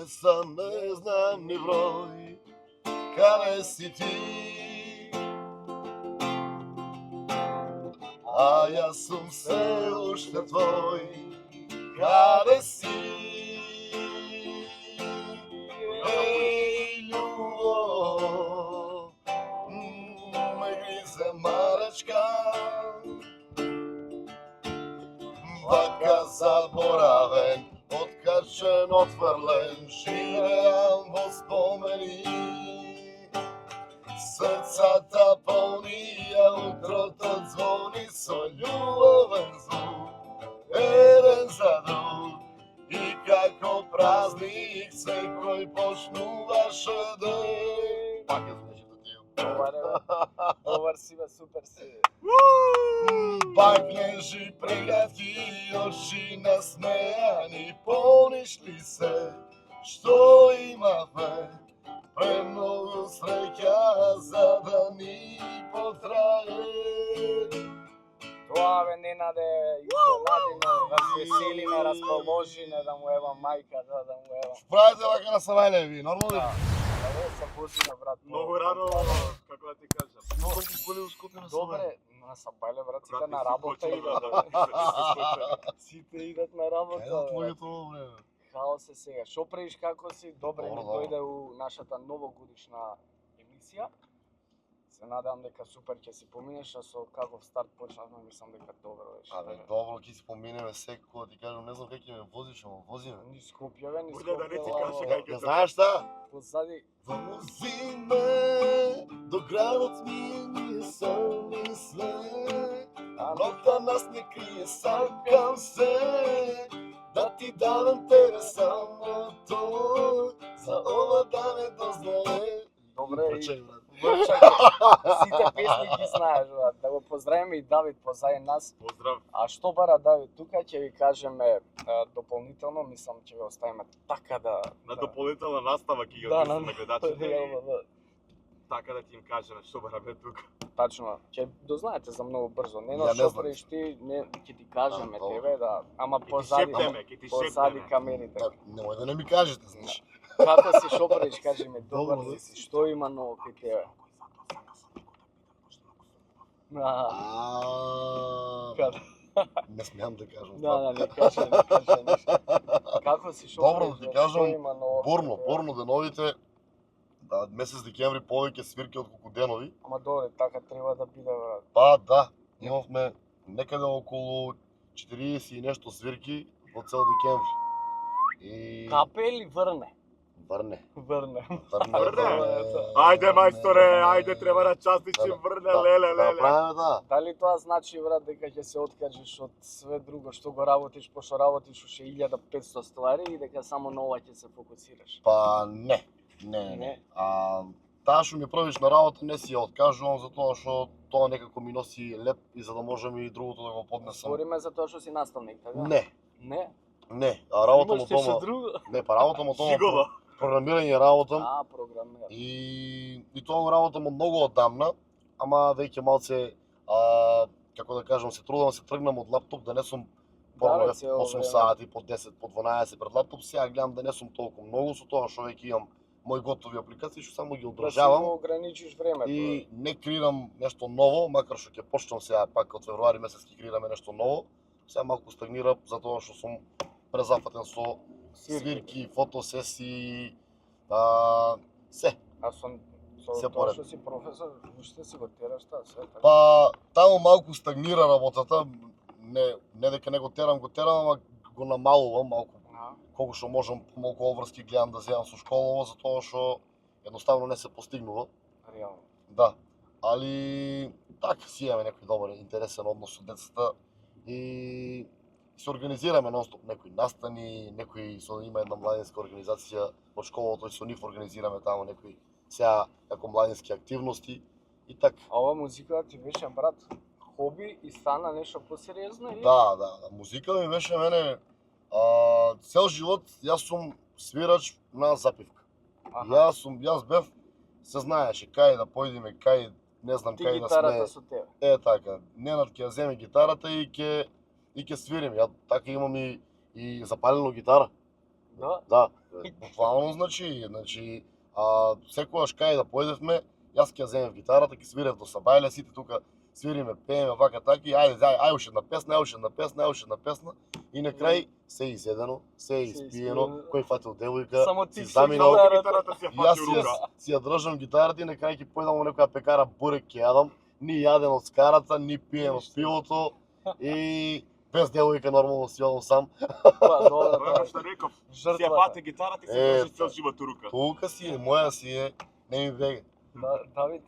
колеса не знам ни број, каде си ти? А јас сум се уште твој, каде си? Еј, љубов, ме гризе марачка, вака заборавен, откачен, отврлен, живеам во спомени. Срцата полнија, утрото звони со љубовен звук, еден за друг. И како празник секој почнуваше ден. Пак ја звучи до тие. Добар си, бе, супер си. Пак нежи прегати очи насмејани, помниш ли се што имавме? Премногу среќа за да ни потрае. Тоа бе Ненаде, изненадиме, развеселиме, расположиме да му ева мајка, да му ева. Правите вака на Савајле ви, нормално ли? Ево се возиме, брат. Многу рано, како да ти кажам. Колку коли ускопи на Савајле? Добре, на Сабајле, брат, сите Брат, на не си работа почнал идат. да Сите идат на Кај да работа. твоето време? Хаос е сега. Шо правиш, како си? Добре Добро, ни добро. дојде у нашата новогодишна емисија. Се надевам дека супер ќе си поминеш, а со каков старт почнавме, мислам дека добро беше. Абе, добро, ќе си поминеме секој, ти кажам, не знам как ќе ме возиш, ама возиме. Ни Скопје, бе, ни Бурда да не ти Скопје, каже ама, кај Не знаеш шта? позади. Вози ме до градот ми ние сами све, а ноќта нас не крие, сакам се да ти дадам тебе само тој, за ова да не дознае. Добре, Прочеј, брат. Врчаке, сите песни ги знаеш, брат. Да го поздравиме и Давид позади нас. Поздрав. А што бара Давид тука, ќе ви кажеме дополнително, мислам ќе ви оставиме така да... На дополнителна настава ќе ги Да, однесем на гледачите реално, и да. така да ти им кажеме што бараме тука. Тачно, ќе дознаете за многу брзо. Нено, Ја не што знам. правиш ти, не ќе ти кажеме добро. тебе, да, ама Ќе ти позади, шептеме, ќе ти позади шептеме. камерите. Да, немој да не ми кажете, знаеш. Како си, што правиш, кажи ми, добар Добро, ли си, што има ново кај тебе? А, Каде? Не смеам да кажам Да, това. да, не кажи ништо. Како си, што Добро, правиш, да ти брат, кажам, што има ново? Бурно, кај тебе? бурно деновите. Да, месец декември повеќе свирки отколку денови. Ама добре, така треба да биде, брат. Па да, имавме некаде околу 40 и нешто свирки во цел декември. И Капе или врне? врне. Врне. Ајде мајсторе, ајде треба да частиш и врне, леле, Да леле. правиме, да. Дали тоа значи, брат, дека ќе се откажеш од све друго што го работиш, пошто работиш уште 1500 ствари и дека само на ова ќе се фокусираш? Па не. Не. Таа што ми правиш на работа не си ја откажувам затоа што тоа некако ми носи леп и за да можам и другото да го поднесам. Збориме за тоа што си наставник, така? Не, Не? а работам Имаш од нешто дома. друго? Не, па работам од дома. Сигурно. Програмирање работам. Програмер. И тоа го работам од многу одамна, ама веќе малце, како да кажам, се трудам да се тргнам од лаптоп, да не сум порано бе, цело 8 време. сати, по 10, по 12 пред лаптоп, сега гледам да не сум толку многу со тоа што веќе имам мои готови апликации што само ги Да си одржавам го ограничиш времето. и не креирам нешто ново, макар што ќе почнам сега пак од февруари месец ќе креираме нешто ново. Сега малку стагнира затоа што сум презафатен со свирки, фотосесии, се. А со Се тоа поред. што си професор, уште си го тераш таа се така? Па таму малку стагнира работата, не дека не го терам, ама го намалувам малку. Колку што можам помалку обврски гледам да земам со школово, затоа што едноставно не се постигнува. Реално. Да. Али така си имаме некој добар интересен однос со децата и се организираме нонстоп некои настани, некои има една младинска организација од школото и со нив организираме таму некои сега како младински активности и така. А ова музика ти беше, брат, хоби и стана нешто посериозно или? Да, музика ми беше мене цел живот јас сум свирач на запивка. Јас бев, се знаеше кај да појдеме, кај не знам Ти кај да гитарата сме. со тебе. Така, Ненад ќе ја земе гитарата и ќе свирим. Ја така имам и запалено гитара. Да? Да, буквално значи, секогаш кај да појдевме, јас ќе ја земев гитарата, ќе свирев до сабајле, сите тука свириме, пееме вака така и ајде уште една песна и на крај се изедено, се испиено, кој фатил девојка, Само ти си се заминал, Гитарата си ја јас фати рука. си ја држам гитарата и на крај ќе појдам во некоја пекара бурек ќе јадам, ни јаден од скарата, ни пиен од пивото и без девојка нормално си јадам сам. Па, добро, Тоа е што реков. Си ја жртвата. фати гитарата и се држи цел живот у рука. Тука си е, моја си е, не ми бега. Давид,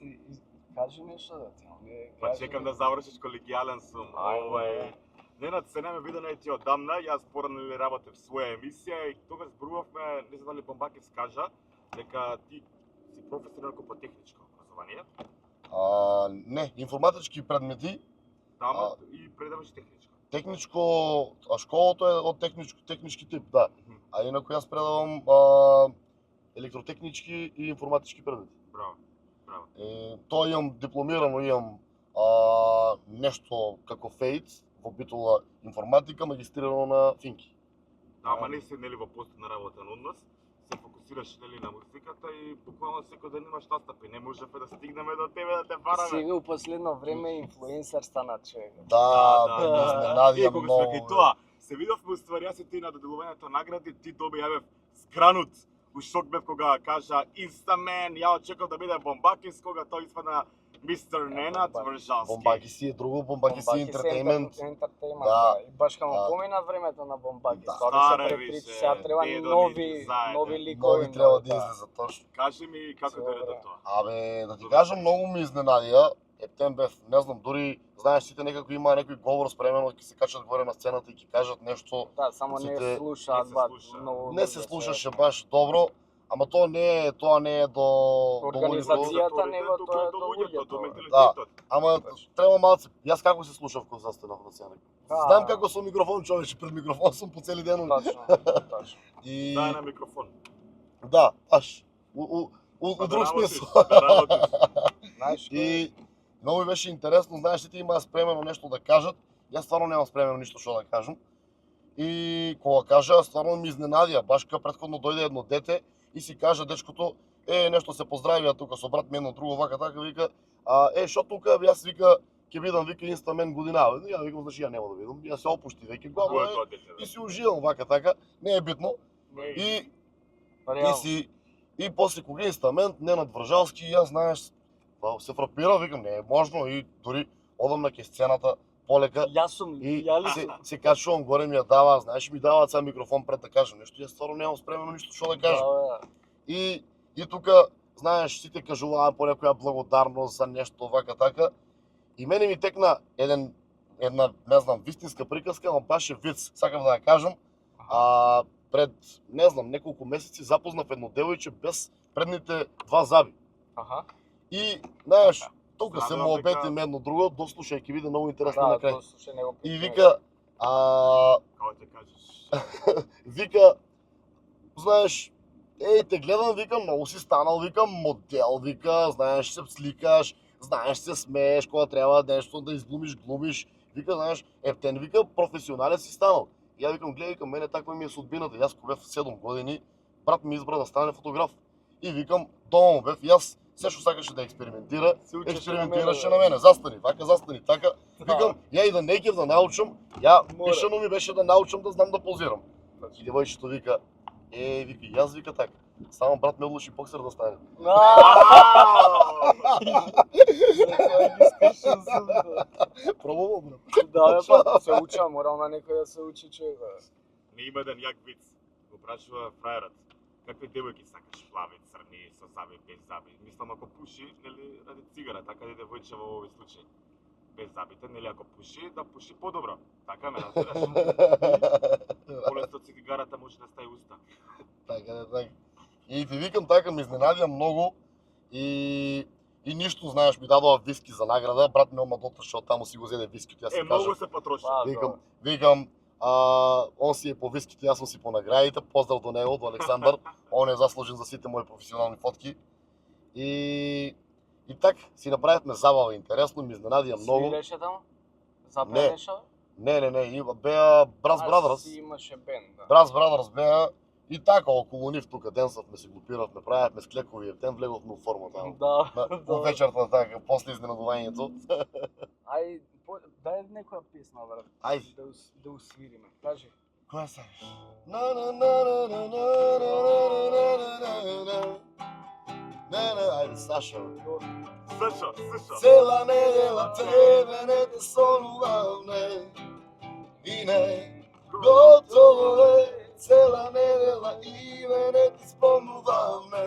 кажи нешто да ти, не Па кажи чекам да нешто. завршиш, колегијален сум. Ајде. Ненад се нема видено и ти одамна, јас порано ли работев своја емисија и тогаш зборувавме, не знам дали Бомбакев скажа, дека ти си професор по техничко образование. Не, информатички предмети, Тама и предаваш техничко. техничко, школото е од технички тип, да. А инаку јас предавам електротехнички и информатички предмети. Браво. Браво. Тоа имам дипломирано, имам нешто како ФЕИЦ во битола информатика, магистрирано на Финки. Да, ама не се нели во постојна работен однос, се фокусираш нели на музиката и буквално секој ден имаш настапи. Не можеме да стигнеме до тебе да те бараме. Сега у последно време инфлуенсер стана човек. Да, Да, бе, да. изненадија Кога многу. сме кај тоа, се видовме уствари јас и ти на доделувањето награди, ти доби јавев скранут. У шок бев кога кажа Instaman, ја очекував да биде Бомбакис, кога тој испадна Мистер Ненад Вржалски. Бомбаки си е друго, Бомбаки си ентертеймент. Ентертеймент, Да. да. И баш камо Да. помина времето на Бомбаки. Да. Тоа Старе беше више, препричи, сега треба дедо нови, ни заедно. нови ликови. Нови треба да да. излезат точно. Кажи ми како дојде до тоа. Абе, да ти кажам, многу ми изненадија. Ептен бев, не знам, дури знаеш сите некако има некој говор спремено, ќе се качат горе на сцената и ќе кажат нешто. Да, само Сите- не слушаат не се бат, слуша. многу. Не се слушаше баш добро, ама тоа не е до Организацијата, луѓето. него тоа е до до луѓето. менталитетот. Ама треба малце. Јас како се слушав кога застанав на сцена. Да. Знам како со микрофон, човече, пред микрофон сум по цели ден. Точно, точно. И Дај на микрофон. да, аш. У Да друг работиш, смисол. да работиш. Знаеш кој? И многу ми беше интересно, знаеш, сите имаа спремено нешто да кажат. Јас стварно немам спремено ништо што да кажам. И кога кажа, стварно ми изненадија, баш кога претходно дојде едно дете и си кажа дечкото, нешто се поздравија тука со брат ми едно друго вака така вика, што тука јас вика ќе бидам вика Instaman година. Ја викам значи ја нема да бидам, ја се опушти веќе Кој глава е тоа дете? и си уживам вака така, не е битно. И Реално. и после кога Инстамент, Ненад Вржалски, јас знаеш, се фрапира, викам не е можно и дури одам на ке сцената полека Јас сум, и ја ли се, сум? се качувам горе ми ја дава, знаеш ми даваат сам микрофон пред да кажам нешто, јас стварно немам спремено ништо што да кажам. Да, И тука, знаеш, сите кажуваат по некоја благодарност за нешто вака така. И мене ми текна една, не знам, вистинска приказка, ама баш е виц, сакам да ја кажам. Пред, не знам, неколку месеци запознав едно девојче без предните два заби. Аха. И, знаеш, тука се Знам му дека- обетиме едно друго, дослушај, ќе биде многу интересно на Да, крај. тоа слушај него. И вика, Како ќе кажеш? вика, знаеш, те гледам, викам, многу си станал, викам, модел, вика, знаеш, се сликаш, знаеш, се смееш, кога треба нешто да изглумиш, глумиш, вика, знаеш, ептен, вика, професионален си станал. И ја викам, гледај, викам, мене таква ми е судбината, јас кога бев 7 години, брат ми избра да стане фотограф. И викам, дома му бев, и јас се што сакаше да експериментира, Се учеше експериментираше на на мене, застани, вака, застани, така. Викам, ја и да не ќе да научам, ја Море. мишено ми беше да научам да знам да позирам. И Точно. девојчето вика, вика, јас вика така. Само брат ме одлучи боксер да стане. Пробувам, брат. Да, бе, па, се уча, морал на некој да се учи човек. бе. Не има еден јак виц. Го прашува фраерот. Какви девојки сакаш? Плави, црни, со заби, без заби. Мислам ако пуши, нели ради цигара, така и девојче во овој случај. Без забите, нели ако пуши, да пуши подобро. Така ме разбираш. Полесно цигарата може да стаи уста. Така. И ти викам така, ме изненадија многу и ништо, знаеш, ми дадоа виски за награда, брат ми ома дотрошо таму си го зеде вискито, јас си Многу кажам. се потроши. Викам, он си е по виските, јас сум си по наградите, поздрав до него, до Александар, он е заслужен за сите мои професионални фотки. И так, си направивме забава интересно, ми изненадија многу. Свиреше таму? Запееше? Не, беа Брас Брадърс. Си имаше бенд, да. Брас Брадърс беа И така, околу нив тука денсовме, се глупиравме, правевме склекови, ептен влеговме у форма таму. Да, По вечерта така, после изненадувањето. Ај, дај некоја песна, брат. Ајде. Да усвириме. Кажи. Која сакаш? На на на на на на на на на на. Ајде, Саша. Сашо. Цела недела тебе не те сонувам, не. И не, готово е. Цела недела и мене ти спомнувам, не.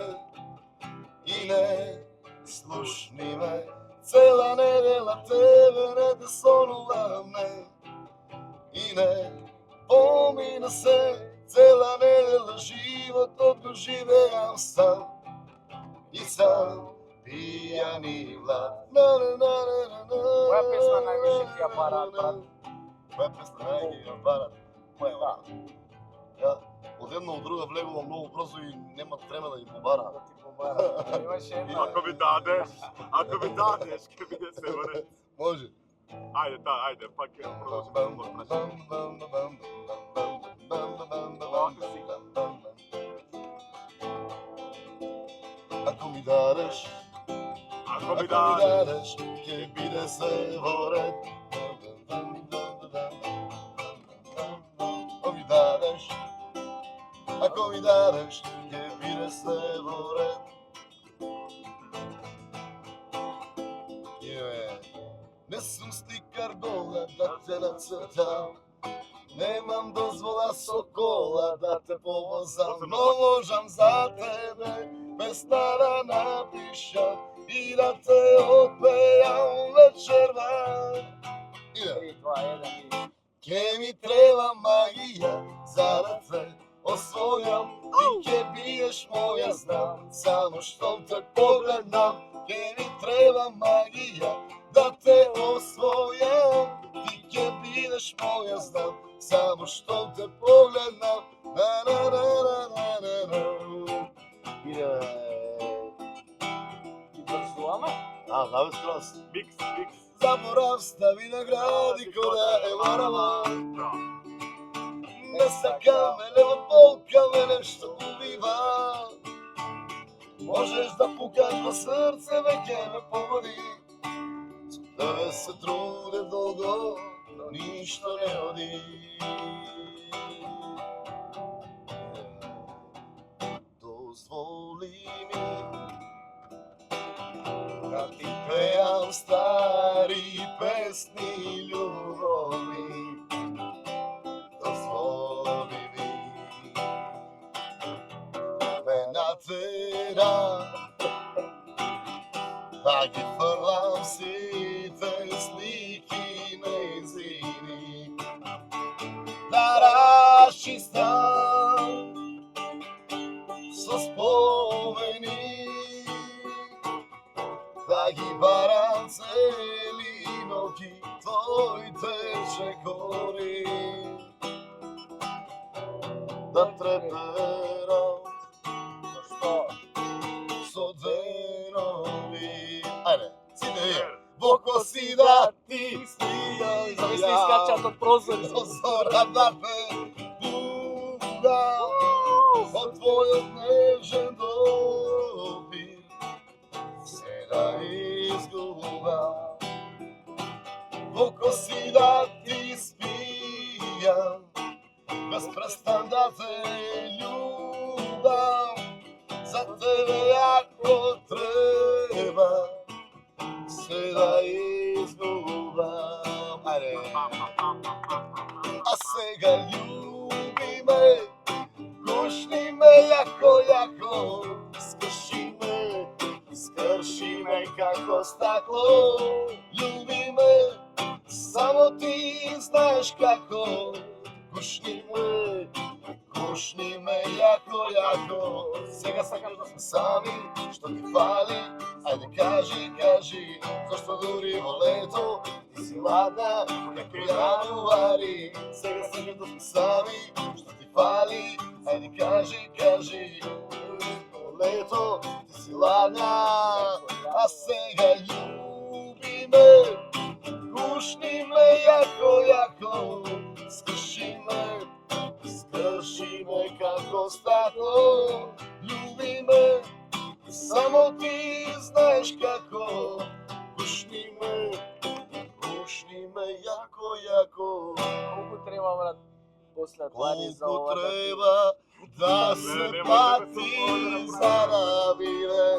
И не, слушни ме. Цела недела тебе не те сонувам, не. И не, помина се. Цела недела животот го живеам сам. И сам, пијан и млад. Која песна највише ти ја бара, брат? Која песна највише ти ја бара? Која? Ја, од една од друга влегувам многу брзо и нема време да ги побара. Да ти побара. Имаше една. Ако ми дадеш, ќе биде се во ред. Може. Ајде, пак ќе продолжиме да Ако ми дадеш, ќе биде се во ред. Ако ми дадеш, ќе биде се во ред. Не сум сликар гола да те нацртам. Немам дозвола со кола да те повозам, но можам за тебе песна да напишам и да те отпејам вечерва. 3, 2, 1 и... Ке ми треба магија за да те освојам. Ти ќе биеш моја, знам, само што те погледнам. Ке ми треба магија да те освојам. Ти ќе бидеш моја, знам, само што те погледнам. И брзуваме? Знаме скроз. Микс. Заборав стави награди кода е марама. Не сакам, лева полка ме нешто убива. Можеш да пукаш во срце, веќе ме погоди. Со тебе се труде долго, но ништо не оди. Дозволи ми да ти пеам стари песни љубови. Дозволи ми ме натера да ги фрлам сите слики нејзини, да расчистам со спомени, да ги барам цели ноќи твоите чекори, да треперам со денови. Ајде, сите вие. Во коси да ти спијам, Замисли искачат од прозори. со зора да те будам, од твојот нежен допир се да изгубам. Во коси да ти спијам, без престан да те љубам. За тебе ако треба се да изгубам. Ајде. А сега љуби ме, гушни ме јако, скрши ме како стакло. Љуби ме, само ти знаеш како. Гушни ме јако. Сега сакам да сме сами, што ти фали? Ајде кажи, зашто дури во лето ти си ладна како јануари. Сега сакам да сме сами, што ти фали? Ајде кажи, во лето ти си ладна. А сега љуби ме, гушни ме јако, скрши Люби ме како стакло, люби ме, само ти знаеш како. Пушни ме јако, јако. Колку треба, брат, после пари за Колку ова да ти... треба да се не плати може да се за да биде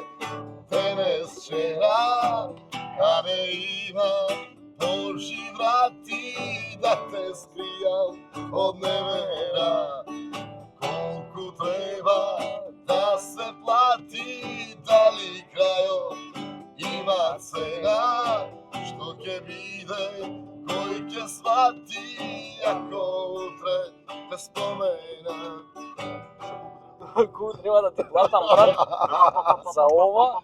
денес вчера, каде има Божи врати да те скријам од невера. Колку треба да се плати, дали крајот има цена, што ќе биде, кој ќе свати, ако утре те спомена. Колку треба да ти платам, брат, за ова,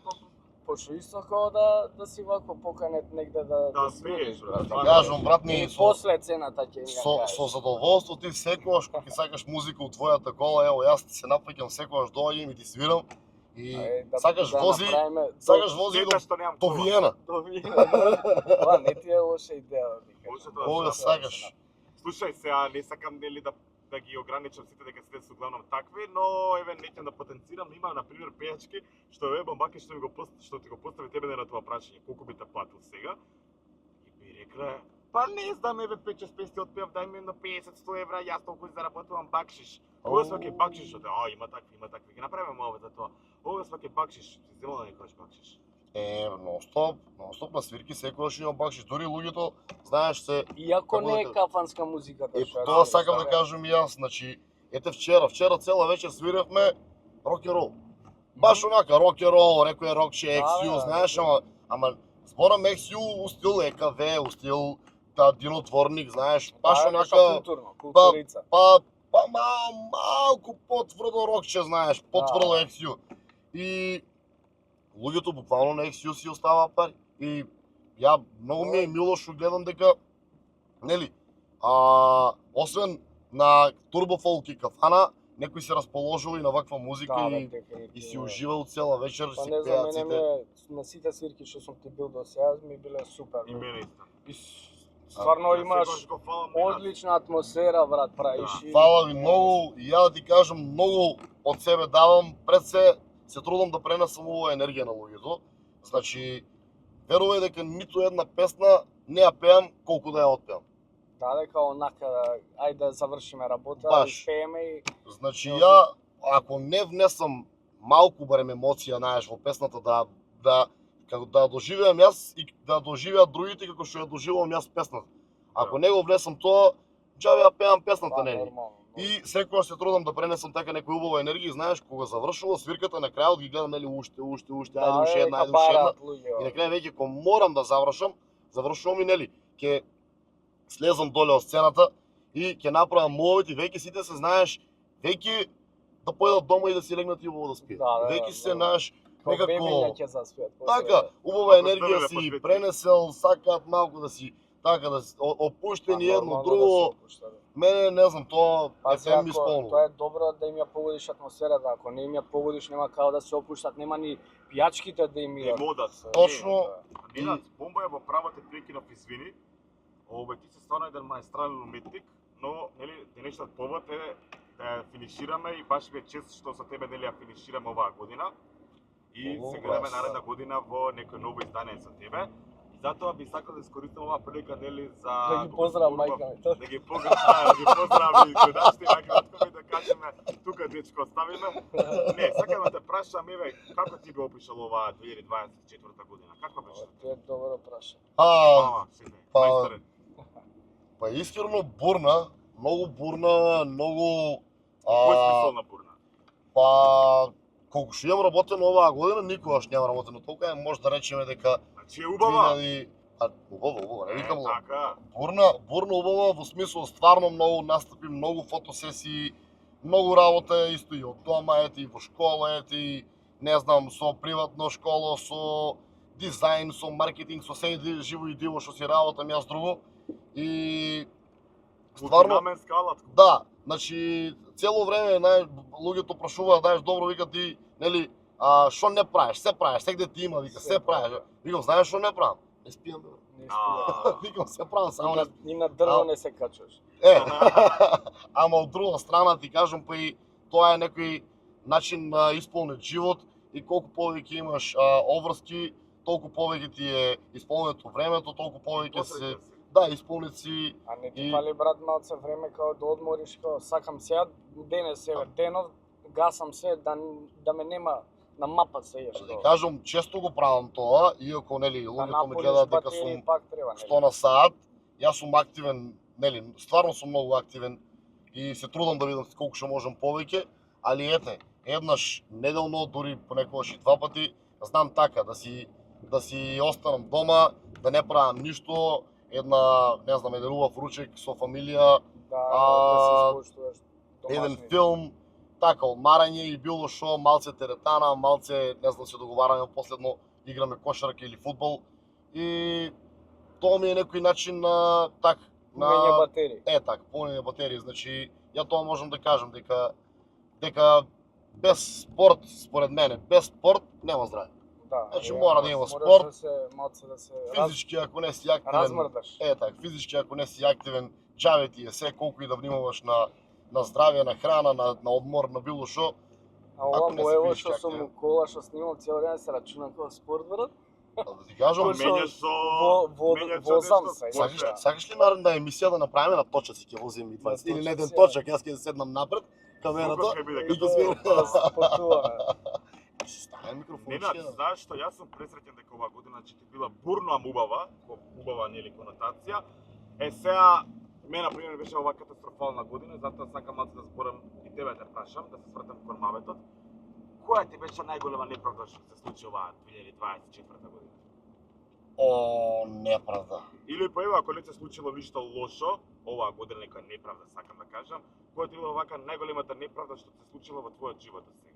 пошто исто како да си вако поканет негде да Да свириш, свириш, брат. брат. Кажам, брат ми, И после цената ќе ми ја со кажеш. задоволство ти секогаш кога ќе сакаш музика од твојата кола, ево јас ти се напаѓам секогаш доаѓам и ти свирам. И сакаш вози, направиме сакаш вози Седна што немам до кола. Виена. до Виена. Това не ти е лоша идеја, да ти Може кажам. тоа Кога да сакаш. Слушај, сега не сакам нели да ги ограничам сите дека сите се углавном такви, но еве неќам да потенцирам, има на пример пејачки што е бамбаки што ми го што ти го постави тебе на тоа прашање, колку би те платил сега? И би рекле, па не знам, еве 5-6 песни отпеам, дај ми на 50-100 евра, јас толку заработувам бакшиш. Ова сваке бакшиш, има такви, ги направиме ова за тоа. Ова сваке бакшиш, ти земала да не кажеш бакшиш. Нон-стоп на свирки секогаш има бакшиш, дури луѓето знаеш се. Иако Како не е да- кафанска музиката, што ја Тоа свириш, сакам да бе. кажам и јас, значи, ете вчера цела вечер свиревме рок н рол. Баш онака рок н рол, некој рокче, Да, XU, да, знаеш, да. ама зборам XU у стил ЕКВ, у стил Динотворник, знаеш, баш Тоа е нешто онака, културно, културица. па малку потврдо рокче, знаеш, потврдо Да. XU. И луѓето буквално на XU си остава пари. И ја многу ми е мило што гледам дека нели, освен на турбофолк и кафана, некои се расположили на ваква музика Да, бе, и дефинитивно. си уживал цела вечер, Па си не знам, мене ми пеат е, на сите свирки што сум ти бил до сега ми биле супер. И бе. мене исто. И стварно Ја имаш секогаш го фалам нема. одлична атмосфера, брат, правиш. Да. и- Фала ви многу, и ја да ти кажам, многу од себе давам, пред се трудам да пренесам оваа енергија на луѓето. Значи, верувај дека ниту една песна не ја пеам колку да ја отпеам. Да, дека онака, ајде да завршиме работа, Баш. и пееме и... Значи Добро. ја, ако не внесам малку барем емоција, знаеш, во песната како да ја доживеам јас и да доживеат другите како што ја доживувам јас песната. Ако не го внесам тоа, џабе ја пеам песната, Да, нели? нормално. И секогаш се трудам да пренесам така некоја убава енергија, знаеш, кога завршува свирката на крајот ги гледам нели уште, ајде уште една, ајде уште една. И на крај веќе кога морам да завршувам и нели, ќе слезам доле од сцената и ќе направам мовет и веќе сите се знаеш, веќе да појдат дома и да си легнат и убаво да спијат. Да, Веќе се знаеш Некако... некако ќе заспиат. така, убава Ако енергија ставиле си под ветри. пренесел, сакаат малку да си така да опуштени едно да друго. Мене не знам, тоа Па не се ми ако исполнува. тоа е добро да им ја погодиш атмосферата, ако не им ја погодиш нема како да се опуштат, нема ни пијачките да им И идат. модат. Точно. Ненад, бомба е во правата прекинав извини. Овој ти си стварно еден маестрален уметник, но нели денешниот повод е да ја финишираме и баш ми е чест што со тебе нели ја финишираме оваа година. И О, се гледаме баш, наредна година во некој ново издание со тебе. И затоа би сакал да искористам оваа прилика нели за Да ги поздравам мајка ми. да ги поздравам и кодаште и најкратко ми да кажеме тука дечко оставиме. Не, сакам да те прашам еве како ти би опишал оваа 2024 година? Каква беше? Тоа е добро прашање. Мама, сите. па- Мајсторе. Па искрено бурна, многу Кој смисол на бурна? па колку што имам работено оваа година, никогаш немам работено толку, може да речеме дека Значи е убава. 2000 убава, не викам ло. Така. Бурна убава во смисол стварно многу настапи, многу фотосесии, многу работа исто и од дома, ете и во школа, ете и не знам, со приватно школа, со дизајн, со маркетинг, со се живо и диво што си работам јас друго. И стварно Мултинаменска алатка. да, значи цело време луѓето прашуваат, знаеш, добро вика ти, нели, што не правиш, се правиш, сегде ти има, вика, се Се правиш. правиш. Викам, знаеш што не правам? Не спијам, бе. Не стига. Викам се правам само не... И на дрво не се качуваш. Ама од друга страна ти кажам па и тоа е некој начин на исполнет живот и колку повеќе имаш обврски, толку повеќе ти е исполнето времето, толку повеќе се исполнет си. А не ти И- фали брат малце време као да одмориш, као сакам сега денес еве денот гасам се да ме нема на мапа се еш. Да ти кажам, често го правам тоа, иако нели луѓето ме гледаат дека сум пак треба, нели? 100 на саат, јас сум активен, нели, стварно сум многу активен и се трудам да видам колку што можам повеќе, али ете, еднаш неделно, дури понекогаш и два пати, знам така да си останам дома, да не правам ништо, не знам, еден убав ручек со фамилија, Да се испоштуваш еден домашни. филм, така, одмарање и било шо, малце теретана, малце, не знам, се договараме последно, играме кошарка или фудбал и тоа ми е некој начин на Мене батерии. така, полнење батерии, значи ја тоа можам да кажам дека без спорт, според мене, без спорт нема здраве. Да. Значи, е, мора да има мораш спорт. Да се малце да се Физички ако не си активен, размрдаш. така, физички ако не си активен, џаве ти е се колку и да внимаваш на здравје, на храна, на одмор, на било шо. А ако ова не си моево физички што сум активен. у кола што снимам цел ден се рачунам како спорт брат. Да ти кажам, Кој што- Менјаш со... менјаш со возам нешто се. спорт, да. сакаш ли наредна емисија да направиме на точаци, ќе возим и 20 или на еден точаци, точак, јас ќе седнам напред, камерата Колку ќе биде, и како ќе свирам. Да спортуваме. Си ставаме микрофон. Ненад, знаеш што, јас сум пресреќен дека оваа година ќе ти била бурно ам убава нели конотација. Сега мене на пример беше оваа катастрофална година, затоа сакам малку да зборам и тебе те прашам, да се свртам кон маветот. Која ти беше најголема неправда што се случи оваа 2024 година? О, неправда. Или па ева, ако не се случило ништо лошо, оваа година нека неправда сакам да кажам, која ти била вака најголемата неправда што се случила во твојот живот до сега?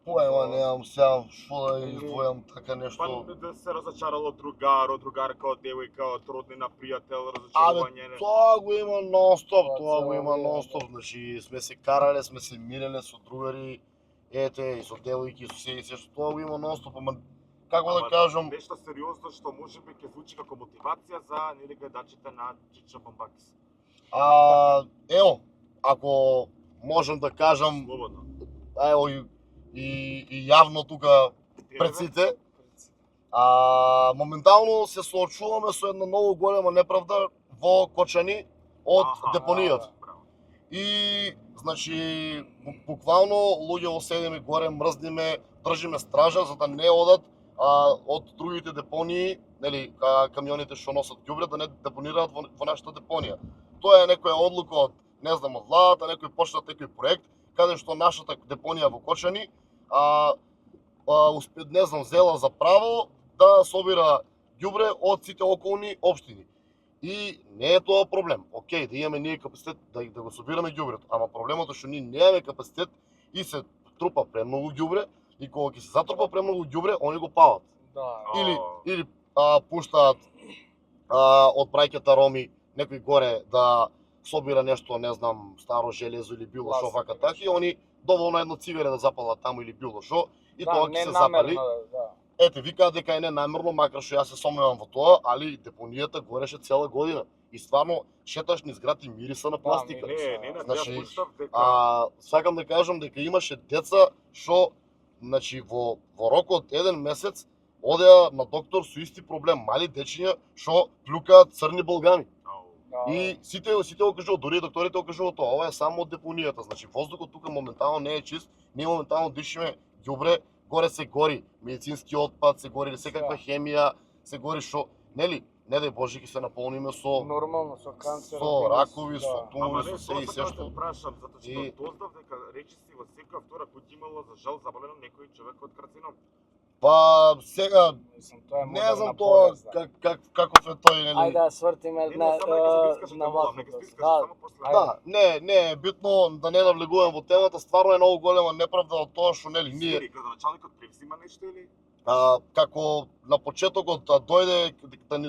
Поема немам сега што да издвојам така Па нешто. да се разочарало другарка од девојка, од роднина, пријател, Абе, разочарување. тоа го има нон-стоп, Тоа тоа го цело има време, нон-стоп. Значи, сме се карале, сме се миреле со другари, и со девојки, со се што тоа го има нон-стоп, ама како да кажам, Нешто сериозно што можеби ќе звучи како мотивација за нели гледачите на Чича Бомбакис. ево, ако можам да кажам, Слободно. ево и јавно тука пред сите, моментално се соочуваме со една многу голема неправда во Кочани од депонијата. Браво. И, значи, буквално луѓе седиме горе, мрзниме, држиме стража за да не одат од другите депонии, нели, камионите што носат ѓубре да не депонираат во нашата депонија. Тоа е некоја одлука од, не знам, од владата, некој почнат некој проект каде што нашата депонија во Кочани не знам, зела за право да собира ѓубре од сите околни општини. И не е тоа проблем. Океј, да имаме ние капацитет да го собираме ѓубрето, ама проблемот е што ние немаме капацитет и се трупа премногу ѓубре и кога ќе се затрупа премногу ѓубре, они го палат. Да. Или пуштаат од браќата роми некој горе да собира нешто, не знам, старо железо или било шо вака така и они доволно едно цивере да запалат таму или било шо и тоа ќе се запали. Да. Ете, викаат дека е ненамерно, макар што јас се сомневам во тоа, али депонијата гореше цела година. И стварно шеташ низ град и мириса на пластика. Не, Значи, ја пуштав дека Сакам да кажам дека имаше деца што, значи, во рок од еден месец одеа на доктор со исти проблем, мали дечиња што плюкаат црни болгами. И сите го кажуваат, дури и докторите го кажуваат тоа, ова е само од депонијата. Значи воздухот тука моментално не е чист, ние моментално дишиме ѓубре, горе се гори медицински отпад, се гори секаква хемија, се гори што, нели, не дај Боже ќе се наполниме со нормално со канцер, со ракови, со Ама тумори, не, со се и тоа се сакам да што. те прашам, затоа што И- дознав дека речиси во секоја втора куќа имало за жал заболено некој човек од карцином. Па сега Мислам, тоа е не модерна знам тоа болест, каков е тој, нели. Ајде да свртиме Не, на само нека се искажеш, на молам, нека се ваквото. искажеш само после. Да, не е битно да не навлегувам во темата, стварно е многу голема неправда од тоа што нели ние Ние градоначалникот превзима нешто или како на почетокот дојде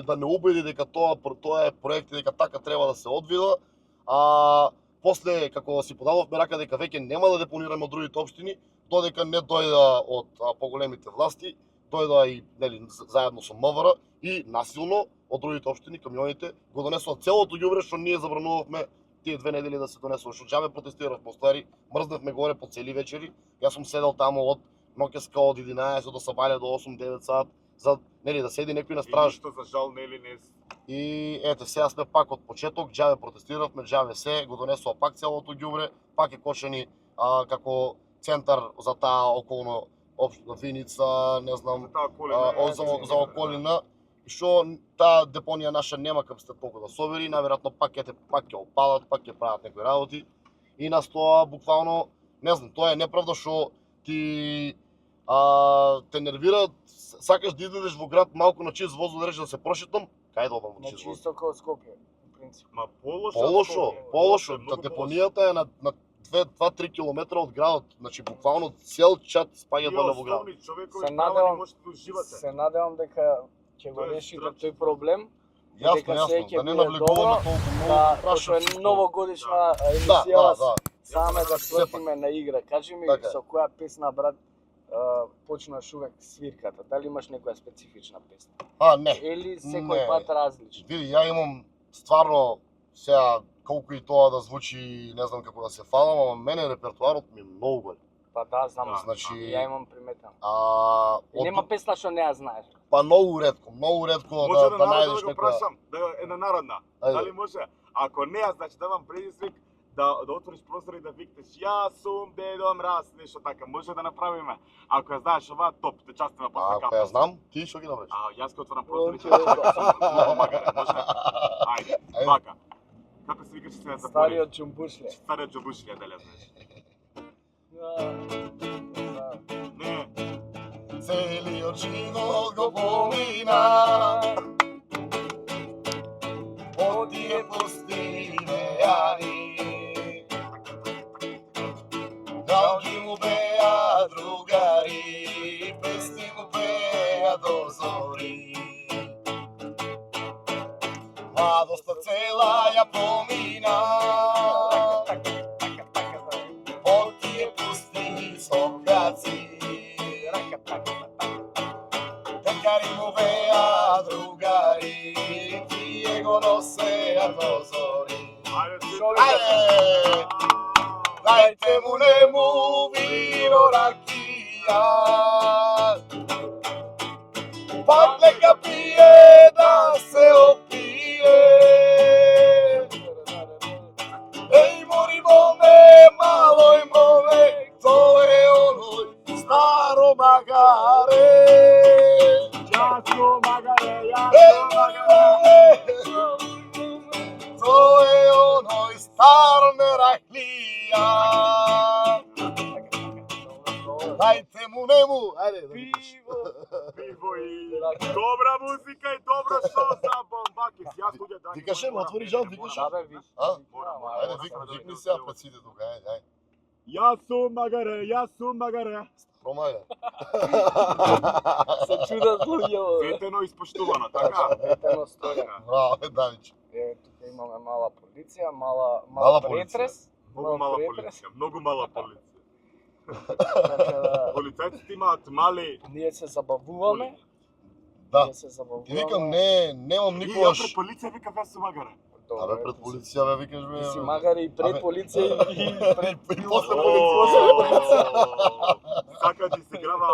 да не убеди дека тоа е проект и дека така треба да се одвива, после како си подадовме рака дека веќе нема да депонираме од другите општини, додека не дојде од поголемите власти, дојдоа и нели заедно со МВР и насилно од другите општини камионите го донесоа целото ѓубре што ние забранувавме тие 2 недели да се донесува. Што џабе протестиравме, ствари мрзнавме горе по цели вечери. Јас сум седел таму од ноќеска од 11 до сабаља до 8-9 сат за нели да седи некој на И страж. ништо за жал нели не И ете, сега сме пак од почеток, џаве протестиравме, џаве се, го донесува пак целото ѓубре, пак е кошени како центар за таа околно Виница, не знам, за таа колена. за околина, и што таа депонија наша нема капацитет толку да собери, најверојатно пак ќе опалат, пак ќе прават некои работи. И нас тоа буквално, не знам, тоа е неправда што ти те нервира, сакаш да излезеш во град малку на чист воздух да речеш да се прошетам, кај да одам во На чист воздух? чисто како Скопје, во принцип. Ма полошо. Полошо. Многу Депонијата е на 2-3 километра од градот, значи буквално цел чат спаѓа доле во градот. Основни човекови Се права надевам- не можете да уживате. Се надевам дека ќе го Тоа е решите страшно. тој проблем. Јасно, дека се јасно, ќе да не биде навлегуваме добро, толку многу. Да, прашам пошто се е што- новогодишна Да, емисија, да. саме да Сепак. свртиме на игра. Кажи ми Така е. со која песна, брат, почнаш увек свирката? Дали имаш некоја специфична песна? Не. Или Не. секој пат различно? Види, ја имам стварно сега колку и тоа да звучи, не знам како да се фалам, ама мене репертуарот ми е многу голем. Па да, знам. Да, Значи, И ја имам приметен. И од- нема песна што не ја знаеш. па многу ретко Може да да народно најдеш да го некоја. прашам, да е на народна. Ајде. Дали може? Ако не, аз значи давам предизвик да отвориш прозор и да викнеш јас сум Дедо Мраз, нешто така. Може да направиме. Ако ја знаеш ова, топ, те частиме после Ако капа. ја знам, ти што ги направиш? Јас ќе отворам прозор и ќе Окей. Много магаре, може? Ајде, Ајде. вака. Како се викаше сега за Стариот Џумбушле. Стариот Џобушлија, дали ја знаеш? Да. Не, Целиот живот го помина од тие пустине јари. Галги му беа другари, песни му беа до зори. Младоста цела ја помина од тие пустини сокаци. Декари му беа другари, тие го носеа до зори. ајде ти. Ајде! Дајте му нему вино ракија, пак нека пие да се опие. Еј мори моме, малој моме, тоа е оној старо магаре. Јас сум магаре, јас Еј сум мори магаре. моме, тоа е оној стар мераклија. Дајте му нему, ајде да викаш. Пиво и добра музика и добро шоу за Бомбакис. Јас луѓе драги. Викаш, мои, отвори морам, жал, не викаш. морам. Да, бе, виж. А? Морам, Ајде викни сега пред сите тука, ајде. Јас сум магаре, јас сум магаре. Промага. Се чудат луѓе. Ветено испоштувано, така? Ветено стоја. Така. Браво, Давич. Еве тука имаме мала полиција, мала Мала полиција. претрес. Многу мала претрес. полиција, многу мала полиција. Така да, Полицајците имаат мали ние се забавуваме. Да. Ние се Ти забавуваме. викам, немам И ја никогаш. пред полиција викам јас сум магаре. Добре, Абе, пред полиција, бе, викаш, бе. Ти си магаре и пред Абе. полиција и пред И после О, полиција. Сака ти се грава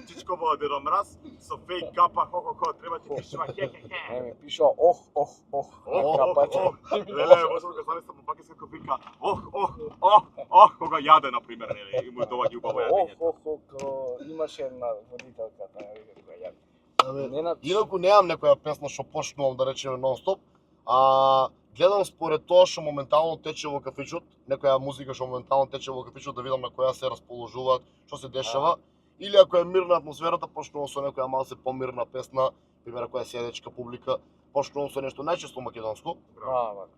Чичково Дедо Мраз со фейк капа, хо, треба ти пишува хе. Не ми пишува ох, капаче. Леле, можам да замислам пак како вика кога јаде на пример, нели, и му доаѓа убаво јадење. Имаше една водителка, таа вика која ја. Абе, Ненад, Инаку немам некоја песна што почнувам да речеме нон-стоп, гледам според тоа што моментално тече во кафичот, некоја музика што моментално тече во кафичот да видам на која се расположуваат, што се дешава, или ако е мирна атмосферата, почнувам со некоја малце помирна песна, пример ако е седечка публика, почнувам со нешто најчесто македонско,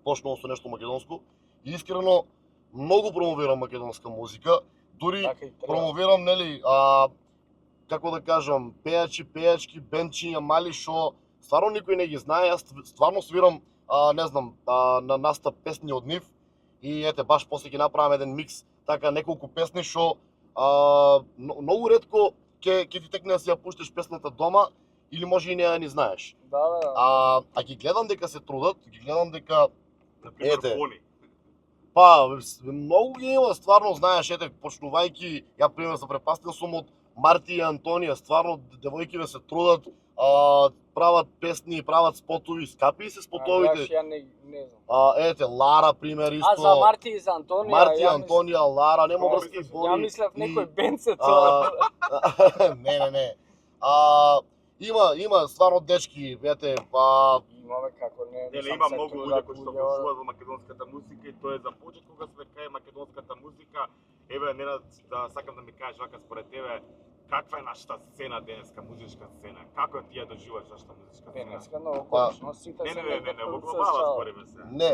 почнувам со нешто македонско и искрено многу промовирам македонска музика, дури така и треба. промовирам, нели, како да кажам, пејачки, бендчиња мали што стварно никој не ги знае, јас стварно свирам, не знам, на настап песни од нив и ете баш после ќе направам еден микс, така неколку песни што многу ретко ќе ти текне да си ја пуштиш песната дома или може и не ја ни знаеш. Да. А ги гледам дека се трудат, ги гледам дека Например, Ете. Бони. па многу ги има, стварно знаеш, ете почнувајќи, ја пример се препастил сум од Марти и Антонија, стварно девојките се трудат, прават песни, прават спотови, скапи се спотовите. Знаеш, ја не знам. Ете Лара пример исто. А за Марти и за Антонија, Марти, ја Антонија, Лара, нема О, врски мислиш, Бони. Ја мислев и- некој бенд се тоа. не. Има стварно дечки, ете, Имаме како не. Нели сам има се многу трудат луѓе кои што луѓе, слушаат во македонската музика и тоа е за почет кога сме кај македонската музика. Еве Ненад, да сакам да ми кажеш вака според тебе каква е нашата сцена денеска, музичка сцена? Како ти ја доживуваш нашата музичка сцена? Денеска многу Па, конечно, сите се Не, во некако глобала се збориме се. не,